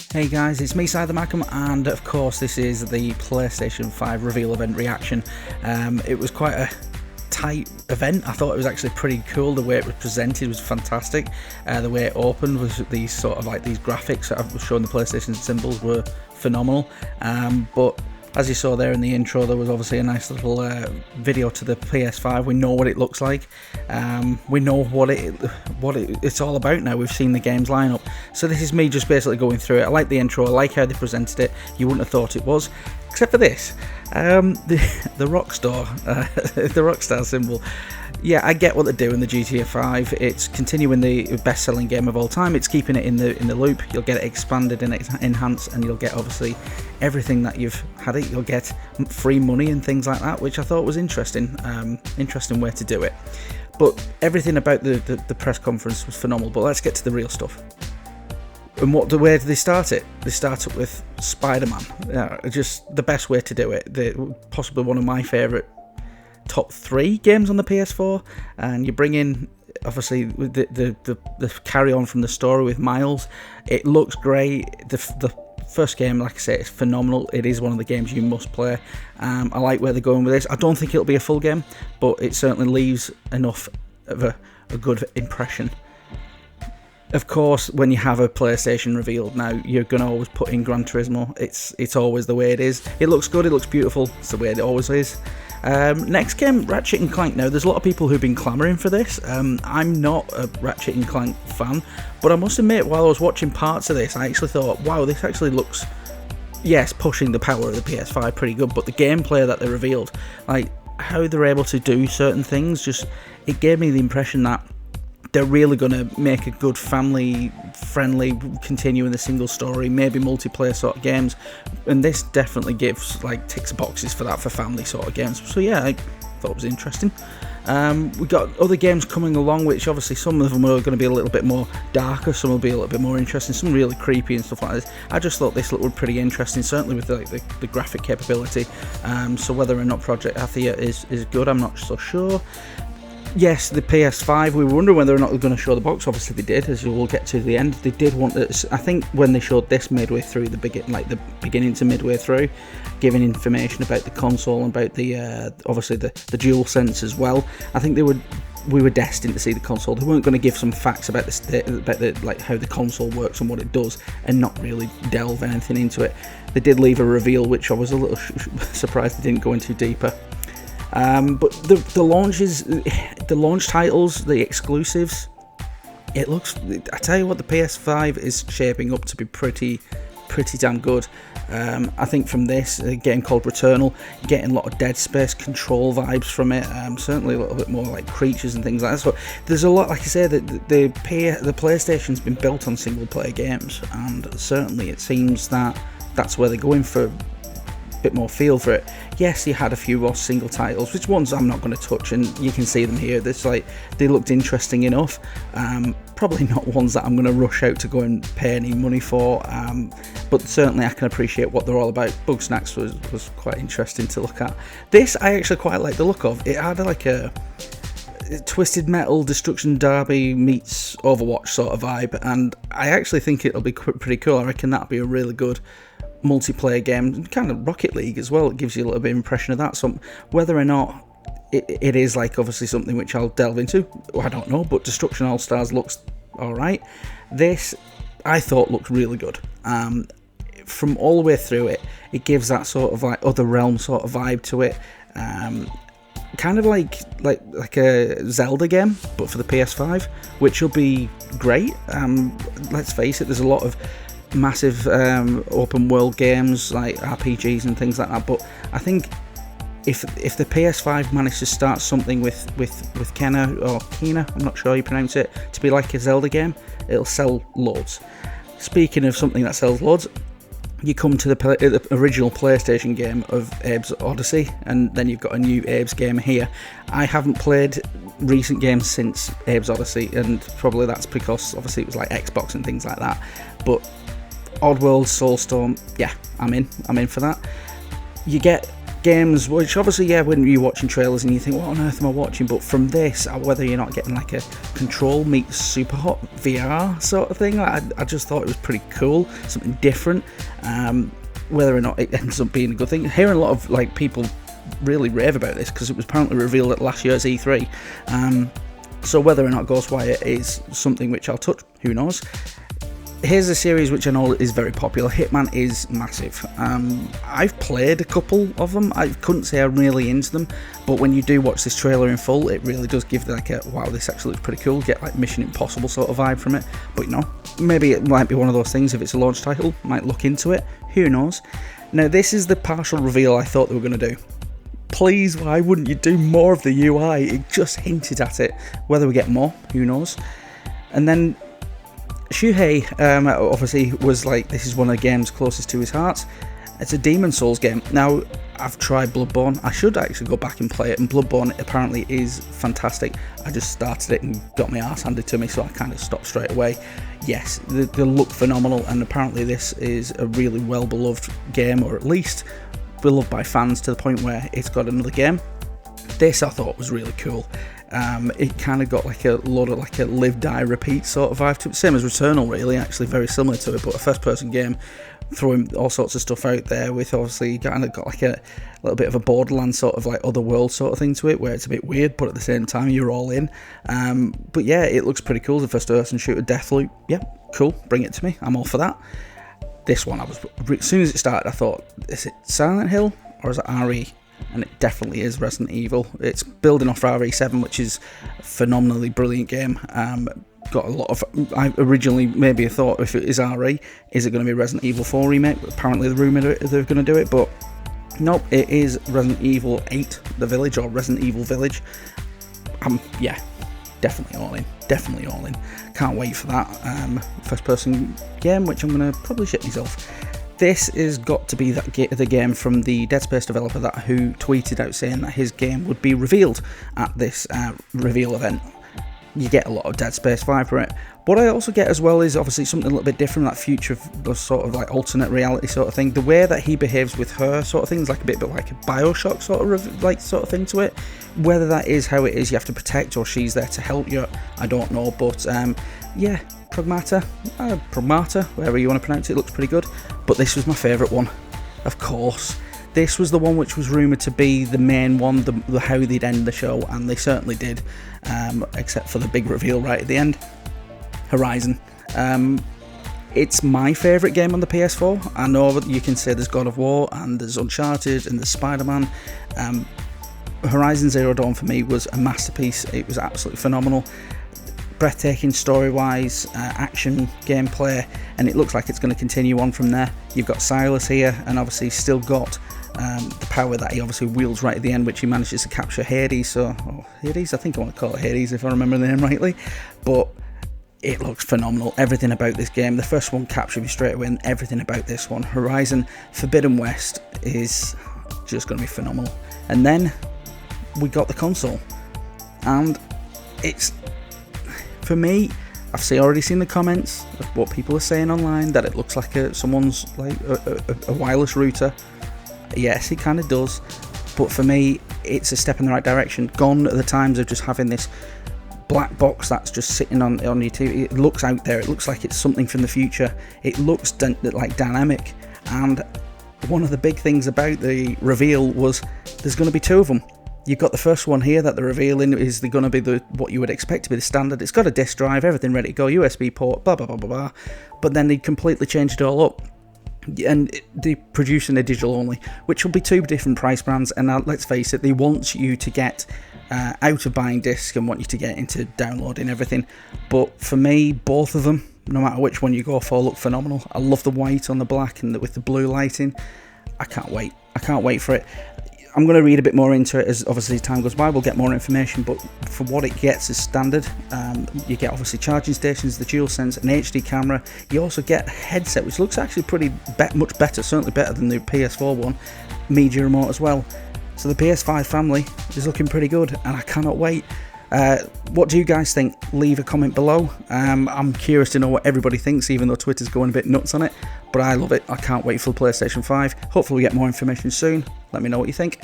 Hey guys, it's me, the Mackem, and of course this is the PlayStation 5 reveal event reaction. It was quite a tight event. I thought it was actually pretty cool. The way it was presented was fantastic. The way it opened was these sort of like these graphics that I've shown the PlayStation symbols were phenomenal. But as you saw there in the intro, there was obviously a nice little video to the PS5. We know what it looks like. We know what it's all about now. We've seen the game's lineup. So this is me just basically going through it. I like the intro. I like how they presented it. You wouldn't have thought it was, except for this, the Rockstar symbol. Yeah, I get what they're doing. The GTA 5. It's continuing the best-selling game of all time. It's keeping it in the loop. You'll get it expanded and enhanced, and you'll get obviously everything that you've had it. You'll get free money and things like that, which I thought was interesting. Interesting way to do it. But everything about the press conference was phenomenal. But let's get to the real stuff. And where do they start it? They start it with Spider-Man. Just the best way to do it. Possibly one of my favourite top 3 games on the PS4, and you bring in obviously the carry on from the story with Miles. It looks great. The first game, like I say, is phenomenal. It is one of the games you must play. I like where they're going with this. I don't think it'll be a full game, but it certainly leaves enough of a good impression. Of course, when you have a PlayStation revealed now, you're going to always put in Gran Turismo. It's always the way it is. It looks good, it looks beautiful, it's the way it always is. Next game, Ratchet & Clank. Now, there's a lot of people who've been clamouring for this. I'm not a Ratchet & Clank fan, but I must admit, while I was watching parts of this, I actually thought, wow, this actually looks, yes, pushing the power of the PS5 pretty good, but the gameplay that they revealed, like how they're able to do certain things, it gave me the impression that they're really going to make a good family-friendly, continuing the single story, maybe multiplayer sort of games, and this definitely ticks boxes for that, for family sort of games. So yeah, I thought it was interesting. We got other games coming along, which obviously some of them are going to be a little bit more darker, some will be a little bit more interesting, some really creepy and stuff like this. I just thought this looked pretty interesting, certainly with the graphic capability. So whether or not Project Athia is good, I'm not so sure. Yes, the PS5, we were wondering whether or not they were going to show the box. Obviously they did, as you will get to the end. They did want to, I think when they showed this midway through, the beginning to midway through, giving information about the console and about the obviously the DualSense as well. I think we were destined to see the console. They weren't going to give some facts about how the console works and what it does, and not really delve anything into it. They did leave a reveal, which I was a little surprised they didn't go into deeper. But the launch titles, the exclusives, it looks, I tell you what, the PS5 is shaping up to be pretty damn good. I think from this, a game called Returnal, getting a lot of Dead Space Control vibes from it, certainly a little bit more like creatures and things like that. So there's a lot, like I say, the PlayStation's been built on single player games, and certainly it seems that that's where they're going for bit more feel for it. Yes, you had a few raw single titles, which ones I'm not going to touch, and you can see them here. They looked interesting enough. Probably not ones that I'm going to rush out to go and pay any money for, but certainly I can appreciate what they're all about. Bugsnax was quite interesting to look at. This I actually quite like the look of. It had like a Twisted Metal Destruction Derby meets Overwatch sort of vibe, and I actually think it'll be pretty cool. I reckon that'll be a really good multiplayer game, kind of Rocket League as well. It gives you a little bit of impression of that. So whether or not it is like obviously something which I'll delve into, I don't know, but Destruction All-Stars looks alright. This I thought looked really good. From all the way through it, it gives that sort of like Other Realm sort of vibe to it. Kind of like a Zelda game, but for the PS5, which will be great. Let's face it, there's a lot of massive open world games like RPGs and things like that, but I think if the PS5 managed to start something with Kena or Kena, I'm not sure how you pronounce it, to be like a Zelda game, it'll sell loads. Speaking of something that sells loads, you come to the original PlayStation game of Abe's Odyssey, and then you've got a new Abe's game here. I haven't played recent games since Abe's Odyssey, and probably that's because obviously it was like Xbox and things like that, but Oddworld, Soulstorm, yeah, I'm in for that. You get games, which obviously, yeah, when you're watching trailers and you think, what on earth am I watching? But from this, whether you're not getting like a Control meets Super Hot VR sort of thing, I just thought it was pretty cool, something different. Whether or not it ends up being a good thing, hearing a lot of like people really rave about this because it was apparently revealed at last year's E3. So whether or not Ghostwire is something which I'll touch, who knows. Here's a series which I know is very popular. Hitman is massive. I've played a couple of them. I couldn't say I'm really into them, but when you do watch this trailer in full, it really does give like a, wow, this actually looks pretty cool. Get like Mission Impossible sort of vibe from it. But you know, maybe it might be one of those things, if it's a launch title, might look into it. Who knows? Now, this is the partial reveal I thought they were going to do. Please, why wouldn't you do more of the UI? It just hinted at it. Whether we get more, who knows? And then Shuhei obviously was like, this is one of the games closest to his heart. It's a Demon Souls game. Now, I've tried Bloodborne. I should actually go back and play it, and Bloodborne apparently is fantastic. I just started it and got my ass handed to me, so I kind of stopped straight away. Yes, they look phenomenal, and apparently this is a really well-beloved game, or at least beloved by fans to the point where it's got another game. This I thought was really cool. It kind of got like a lot of like a live, die, repeat sort of vibe to it. Same as Returnal, really, actually very similar to it, but a first-person game, throwing all sorts of stuff out there with obviously kind of got like a little bit of a Borderlands sort of like other world sort of thing to it, where it's a bit weird, but at the same time you're all in. But yeah, it looks pretty cool. The first-person shooter, Deathloop. Yeah, cool. Bring it to me. I'm all for that. This one, as soon as it started, I thought, is it Silent Hill or is it RE? And it definitely is Resident Evil. It's building off RE7, which is a phenomenally brilliant game. Got a lot of, I originally maybe thought, if it is RE, is it going to be Resident Evil 4 remake? Apparently the rumour they're going to do it, but nope, it is Resident Evil 8, The Village, or Resident Evil Village. Yeah, definitely all in. Definitely all in. Can't wait for that first person game, which I'm going to probably shit myself. This has got to be the game from the Dead Space developer who tweeted out saying that his game would be revealed at this reveal event. You get a lot of Dead Space vibe from it. What I also get as well is obviously something a little bit different, that future sort of like alternate reality sort of thing. The way that he behaves with her sort of thing is like a bit like a Bioshock sort of thing to it. Whether that is how it is you have to protect, or she's there to help you, I don't know. But yeah, Pragmata, whatever you want to pronounce it, looks pretty good. But this was my favourite one, of course. This was the one which was rumoured to be the main one, the how they'd end the show, and they certainly did, except for the big reveal right at the end. Horizon. It's my favourite game on the PS4. I know that you can say there's God of War, and there's Uncharted, and there's Spider-Man. Horizon Zero Dawn for me was a masterpiece. It was absolutely phenomenal. Breathtaking story-wise, action, gameplay, and it looks like it's going to continue on from there. You've got Silas here, and obviously still got the power that he obviously wields right at the end, which he manages to capture Hades, Hades, I think I want to call it Hades if I remember the name rightly, but it looks phenomenal. Everything about this game, the first one captured me straight away, and everything about this one, Horizon Forbidden West, is just going to be phenomenal. And then we got the console, and it's, for me, I've already seen the comments of what people are saying online, that it looks like someone's like a wireless router. Yes, it kind of does, but for me, it's a step in the right direction. Gone are the times of just having this black box that's just sitting on your TV. It looks out there. It looks like it's something from the future. It looks like dynamic. And one of the big things about the reveal was there's going to be two of them. You've got the first one here that they're revealing is going to be what you would expect to be the standard. It's got a disk drive, everything ready to go, USB port, blah, blah, blah, blah, blah. But then they completely changed it all up. And they're producing a digital only, which will be two different price brands. And now, let's face it, they want you to get out of buying discs and want you to get into downloading everything. But for me, both of them, no matter which one you go for, look phenomenal. I love the white on the black and with the blue lighting. I can't wait. I can't wait for it. I'm going to read a bit more into it as obviously time goes by. We'll get more information, but for what it gets as standard, you get obviously charging stations, the DualSense, an HD camera. You also get a headset, which looks actually much better, certainly better than the PS4 one. Media remote as well. So the PS5 family is looking pretty good, and I cannot wait. What do you guys think? Leave a comment below. I'm curious to know what everybody thinks, even though Twitter's going a bit nuts on it. But I love it. I can't wait for the PlayStation 5. Hopefully we get more information soon. Let me know what you think.